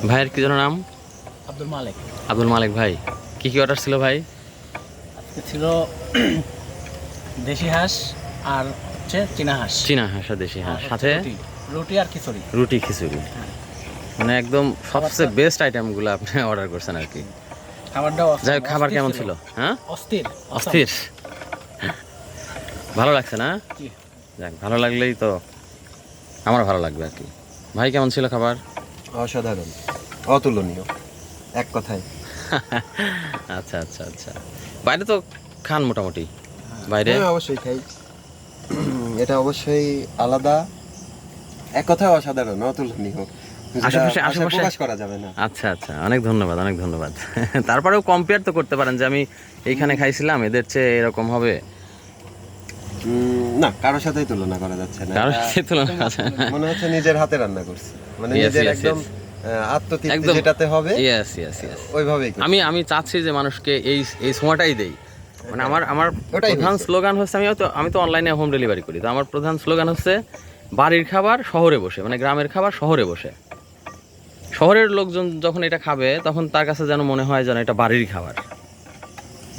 ভাইয়ের কি যেন নাম? আব্দুল মালিক। আব্দুল মালিক ভাই, কি কি অর্ডার ছিল ভাই? আজকে ছিল দেশি হাঁস আর হচ্ছে চীনা হাঁস। চীনা হাঁস আর দেশি হাঁস, সাথে রুটি আর খিচুড়ি। রুটি খিচুড়ি, মানে একদম সবচেয়ে বেস্ট আইটেমগুলো আপনি অর্ডার করছেন আর কি। খাবারটাও যাই হোক, খাবার কেমন ছিল? হ্যাঁ, অস্থির অস্থির। ভালো লাগছে না? জি। যাক, ভালো লাগলেই তো আমার ভালো লাগবে আর কি। ভাই কেমন ছিল খাবার? অসাধারণ, অতুলনীয়, এক কথায়। আচ্ছা আচ্ছা আচ্ছা, বাইরে তো খান মোটামুটি? বাইরে হ্যাঁ, অবশ্যই খাই। এটা অবশ্যই আলাদা, এক কথায় অসাধারণ, অতুলনীয়, আশেপাশে প্রকাশ করা যাবে না। আচ্ছা আচ্ছা, অনেক ধন্যবাদ, অনেক ধন্যবাদ। তারপরেও কম্পেয়ার তো করতে পারেন যে আমি এইখানে খাইছিলাম, এদের চেয়ে এরকম হবে? না, কারোর সাথেই তুলনা করা যাচ্ছে না। কারোর সাথে তুলনা মনে হচ্ছে নিজের হাতে রান্না করছি, মানে Yes, নিজের yes, একদম yes. আত্মতৃপ্তি একদম। যেটাতে হবে ইয়েস ইয়েস ইয়েস, ওইভাবেই করছি। আমি চাচ্ছি যে মানুষকে এই সময়টাই দেই। মানে আমার ওটাই প্রধান হয়েছে। স্লোগান হচ্ছে, আমি তো অনলাইনে হোম ডেলিভারি করি, তো আমার প্রধান স্লোগান হচ্ছে বাড়ির খাবার শহরে বসে, মানে গ্রামের খাবার শহরে বসে। শহরের লোকজন যখন এটা খাবে তখন তার কাছে যেন মনে হয় যেন এটা বাড়ির খাবার।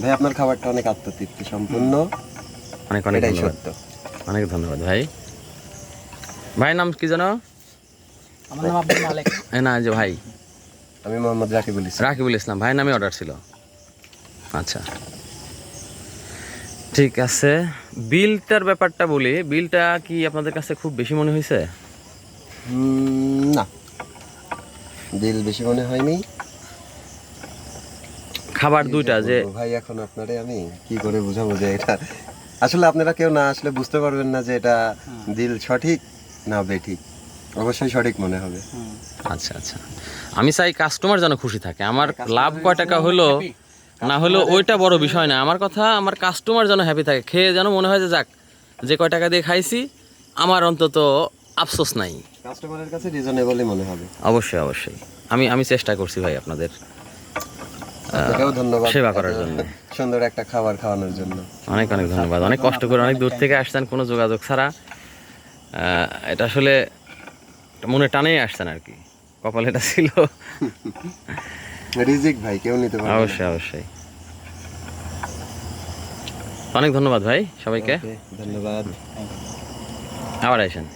ভাই, আপনার খাবারটা অনেক আত্মতৃপ্তি সম্পূর্ণ, অনেক অনেক এটাই ধন্যবাদ, সত্য। অনেক ধন্যবাদ ভাই। ভাইয়ের নাম কি যেন? আমার নাম আব্দুল মালিক। না, যে ভাই আমি মোহাম্মদ রাকিবুল ইসলাম। রাকিবুল ইসলাম, ভাইয়ের নামে অর্ডার ছিল। আচ্ছা, ঠিক আছে। বিলটার ব্যাপারটা বলি, বিলটা কি আপনাদের কাছে খুব বেশি মনে হয়েছে? না, বিল বেশি মনে হয়নি। খাবার দুইটা যে ভাই, এখন আপনারে আমি কি করে বুঝাবো যে এটা আসলে আপনারা কেউ না আসলে বুঝতে পারবেন না যে এটা দিল সঠিক না বেঠিক। অবশ্যই সঠিক মনে হবে। আচ্ছা আচ্ছা, আমি চাই কাস্টমার যেন খুশি থাকে। আমার লাভ কয় টাকা হলো না হলো ওইটা বড় বিষয় না, আমার কথা আমার কাস্টমার যেন হ্যাপি থাকে, খেয়ে যেন মনে হয় যে যাক, যে কয় টাকা দিয়ে খাইছি আমার অন্তত আফসোস নাই। কাস্টমারের কাছে রিজনেবলই মনে হবে। অবশ্যই অবশ্যই, আমি চেষ্টা করছি ভাই আপনাদের আপনাকেও ধন্যবাদ সেবা করার জন্য, সুন্দর একটা খাবার খাওয়ানোর জন্য। অনেক অনেক ধন্যবাদ। অনেক কষ্ট করে অনেক দূর থেকে আসছেন কোনো যোগাযোগ ছাড়া, এটা আসলে মনে টানেই আসছেন আর কি, কপালে এটা ছিল। রিজিক ভাই, কেউ নিতে পারবে না। অবশ্যই অবশ্যই, অনেক ধন্যবাদ ভাই সবাইকে। ধন্যবাদ। আবার আসেন।